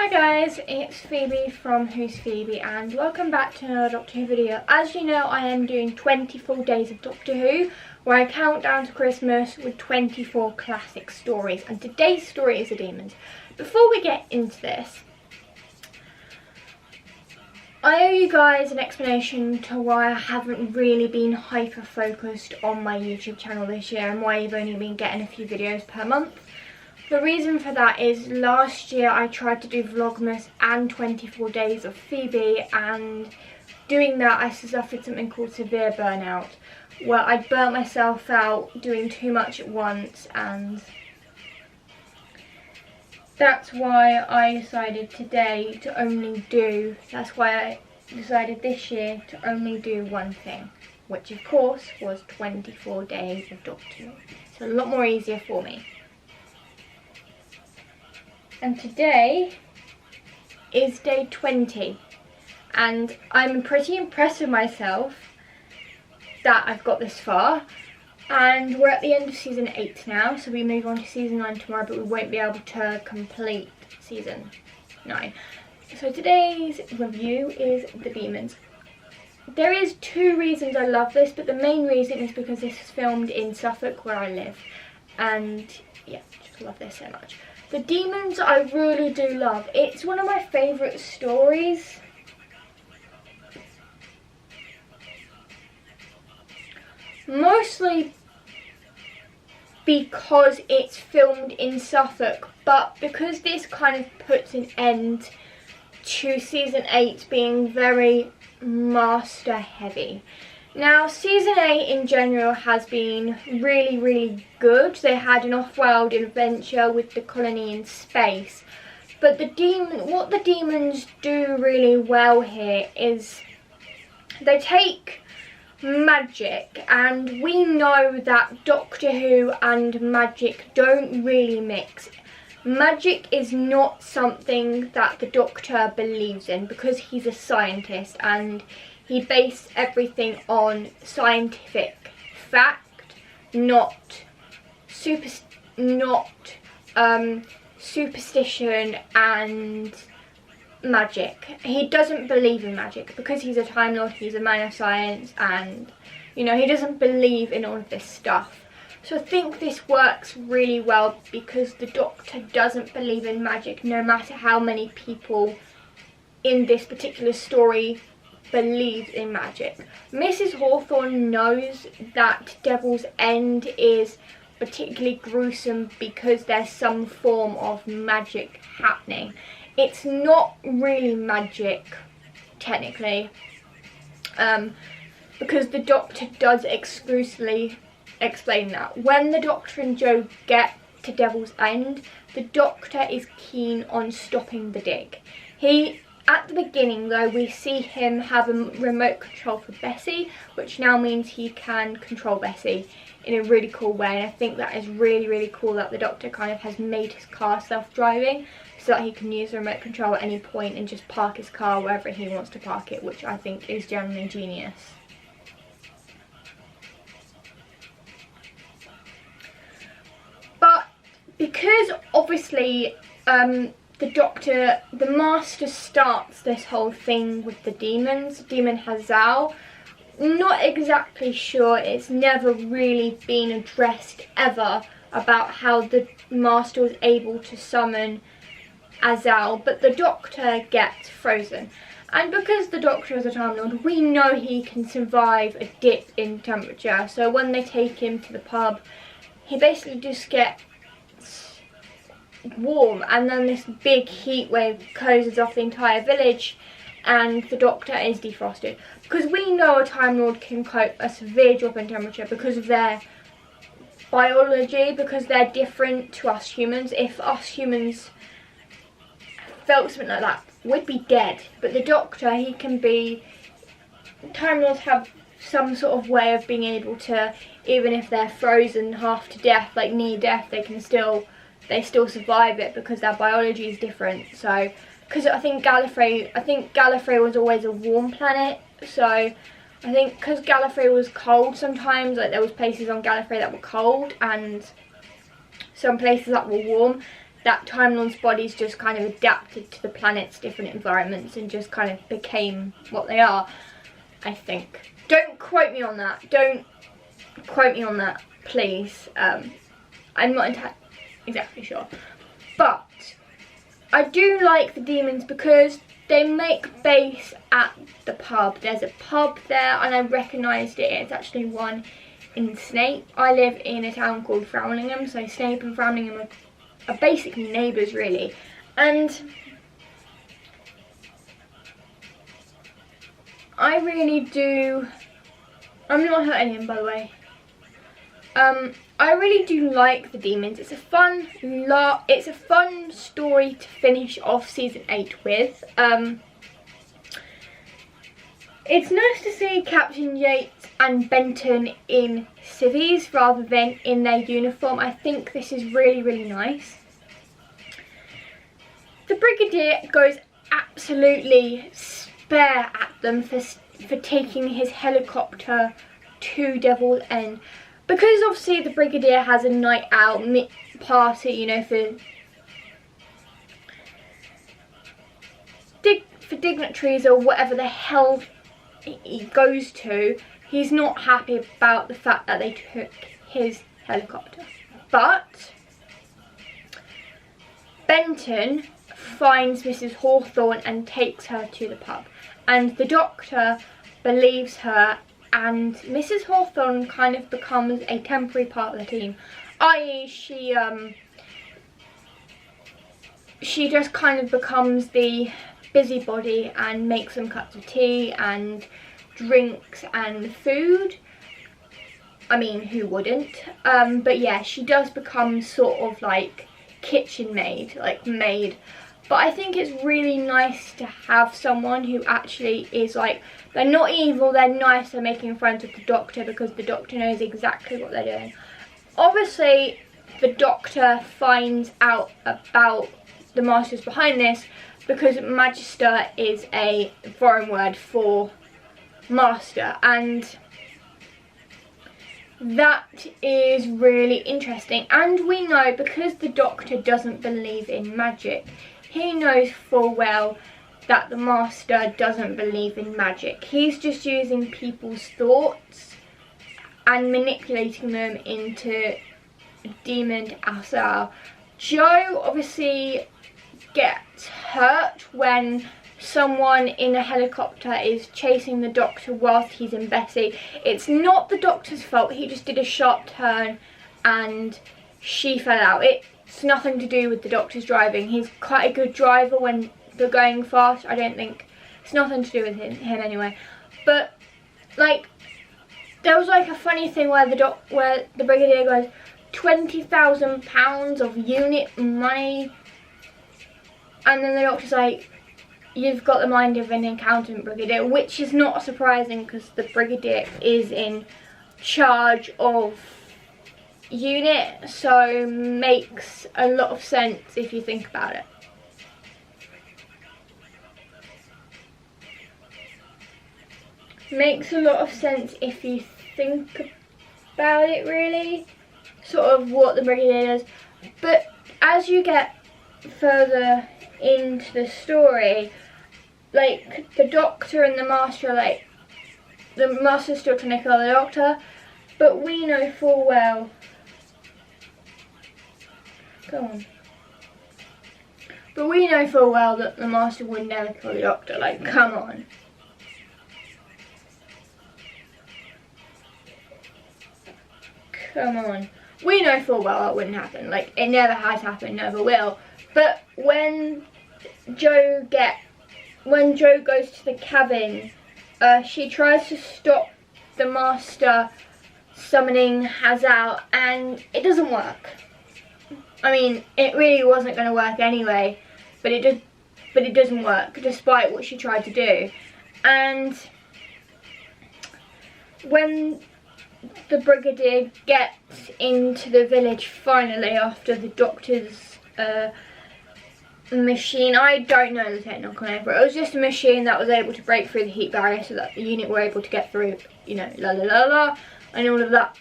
Hi guys, it's Phoebe from Who's Phoebe and welcome back to another Doctor Who video. As you know, I am doing 24 days of Doctor Who where I count down to Christmas with 24 classic stories, and today's story is the Daemons. Before we get into this, I owe you guys an explanation to why I haven't really been hyper focused on my YouTube channel this year and why I've only been getting a few videos per month. The reason for that is last year I tried to do Vlogmas and 24 days of Phoebe, and doing that I suffered something called severe burnout, where I burnt myself out doing too much at once, and that's why I decided this year to only do one thing, which of course was 24 days of Doctor Who. It's a lot more easier for me. And today is day 20, and I'm pretty impressed with myself that I've got this far. And we're at the end of season 8 now, so we move on to season 9 tomorrow, but we won't be able to complete season 9. So today's review is the Daemons. There is two reasons I love this, but the main reason is because this is filmed in Suffolk, where I live, and yeah, just love this so much. The Daemons I really do love. It's one of my favourite stories. Mostly because it's filmed in Suffolk, but because this kind of puts an end to season 8 being very master heavy. Now, season 8 in general has been really good. They had an off-world adventure with the colony in space. But what the Daemons do really well here is they take magic, and we know that Doctor Who and magic don't really mix. Magic is not something that the Doctor believes in because he's a scientist and he based everything on scientific fact, not superstition and magic. He doesn't believe in magic because he's a Time Lord, he's a man of science, and you know, he doesn't believe in all of this stuff. So I think this works really well because the Doctor doesn't believe in magic, no matter how many people in this particular story believes in magic. Mrs. Hawthorne knows that Devil's End is particularly gruesome because there's some form of magic happening. It's not really magic, technically, because the Doctor does exclusively explain that. When the Doctor and Jo get to Devil's End, the Doctor is keen on stopping the dig. At the beginning though, we see him have a remote control for Bessie, which now means he can control Bessie in a really cool way, and I think that is really cool that the Doctor kind of has made his car self-driving so that he can use the remote control at any point and just park his car wherever he wants to park it, which I think is generally genius. But because obviously the Master starts this whole thing with the Daemons. Demon Hazal. Not exactly sure, it's never really been addressed ever about how the Master was able to summon Azal, but the Doctor gets frozen. And because the Doctor is a Time Lord, we know he can survive a dip in temperature. So when they take him to the pub, he basically just gets warm, and then this big heat wave closes off the entire village and the Doctor is defrosted. Because we know a Time Lord can cope a severe drop in temperature because of their biology, because they're different to us humans. If us humans felt something like that, we'd be dead. But the Doctor, Time Lords have some sort of way of being able to, even if they're frozen half to death, like near death, they still survive it because their biology is different. So, because I think Gallifrey was always a warm planet, so I think because Gallifrey was cold sometimes, like there was places on Gallifrey that were cold and some places that were warm, that Time Lord's bodies just kind of adapted to the planet's different environments and just kind of became what they are, I think. Don't quote me on that. Don't quote me on that, please. I'm not exactly sure. But I do like the Daemons because they make base at the pub. There's a pub there and I recognised it. It's actually one in Snape. I live in a town called Framlingham, so Snape and Framlingham are basically neighbours really. And I really do, I'm not hurting him by the way. I really do like the Daemons. It's a fun story to finish off season 8 with. It's nice to see Captain Yates and Benton in civvies rather than in their uniform. I think this is really, really nice. The Brigadier goes absolutely spare at them for taking his helicopter to Devil's End. Because obviously the Brigadier has a night out party, you know, for dignitaries or whatever the hell he goes to, he's not happy about the fact that they took his helicopter. But Benton finds Mrs. Hawthorne and takes her to the pub. And the Doctor believes her, and Mrs. Hawthorne kind of becomes a temporary part of the team. I.e. she just kind of becomes the busybody and makes some cups of tea and drinks and food. I mean, who wouldn't? But yeah, she does become sort of like kitchen maid, like maid. But I think it's really nice to have someone who actually is like, they're not evil, they're nice, they're making friends with the Doctor because the Doctor knows exactly what they're doing. Obviously, the Doctor finds out about the masters behind this because Magister is a foreign word for master, and that is really interesting. And we know, because the Doctor doesn't believe in magic, he knows full well that the Master doesn't believe in magic. He's just using people's thoughts and manipulating them into demon Asar. Joe obviously gets hurt when someone in a helicopter is chasing the Doctor whilst he's in Bessie. It's not the Doctor's fault, he just did a sharp turn and she fell out. It's nothing to do with the Doctor's driving. He's quite a good driver when they're going fast. I don't think, it's nothing to do with him anyway. But like, there was like a funny thing where the Brigadier goes, £20,000 of unit money, and then the Doctor's like, you've got the mind of an accountant, Brigadier, which is not surprising because the Brigadier is in charge of unit, so makes a lot of sense if you think about it. Makes a lot of sense if you think about it, really, sort of what the Brigadier does. But as you get further into the story, like, the Doctor and the Master are like, the Master's still trying to kill the Doctor, but we know full well, go on, but we know full well that the Master would never kill the Doctor, like, come on. Come on. We know full well that wouldn't happen. Like, it never has happened, never will. But when Joe goes to the cabin, she tries to stop the Master summoning Hazal, and it doesn't work. I mean, it really wasn't going to work anyway, but it doesn't work, despite what she tried to do. And when the Brigadier gets into the village finally after the Doctor's machine, I don't know the technical name for it. It was just a machine that was able to break through the heat barrier so that the unit were able to get through, you know, la la la la, and all of that.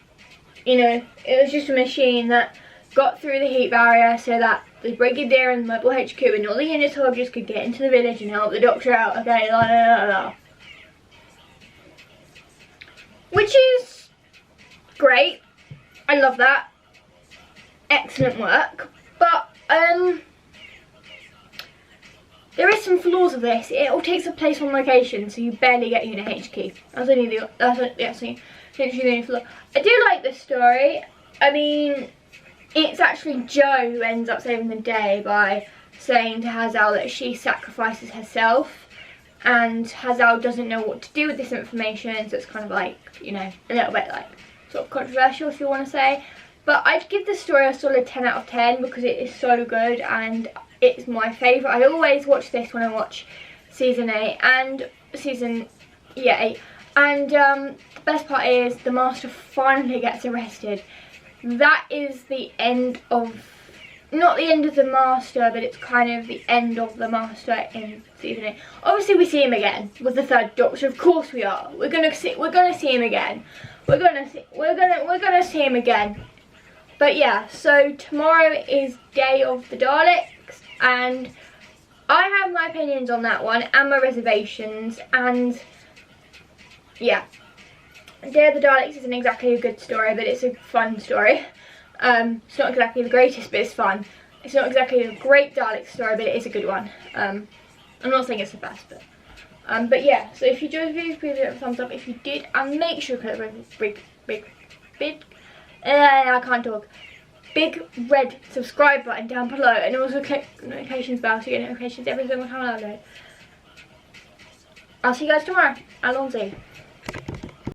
You know, it was just a machine that got through the heat barrier so that the Brigadier and Mobile HQ and all the unit soldiers could get into the village and help the Doctor out, okay, la la la la. Which is great. I love that. Excellent work. But, there is some flaws of this. It all takes place on location, so you barely get unit HQ. That's only the, literally the only flaw. I do like this story. I mean, it's actually Jo who ends up saving the day by saying to Hazal that she sacrifices herself, and Hazal doesn't know what to do with this information, so it's kind of like, you know, a little bit like sort of controversial, if you want to say. But I'd give this story a solid 10 out of 10 because it is so good and it's my favourite. I always watch this when I watch season 8 and season 8. And the best part is the Master finally gets arrested. That is the end of, not the end of the Master, but it's kind of the end of the Master in season 8. Obviously we see him again with the third Doctor. Of course we are. We're gonna see him again. We're gonna see him again. But yeah, so tomorrow is Day of the Daleks, and I have my opinions on that one and my reservations, and yeah. Day of the Daleks isn't exactly a good story, but it's a fun story. It's not exactly the greatest, but it's fun. It's not exactly a great Dalek story, but it is a good one. I'm not saying it's the best, but yeah. So if you enjoyed the video, please give it a thumbs up. If you did, and make sure to click the big red subscribe button down below, and also click the notifications bell so you get notifications every single time I upload. I'll see you guys tomorrow. Alonzi.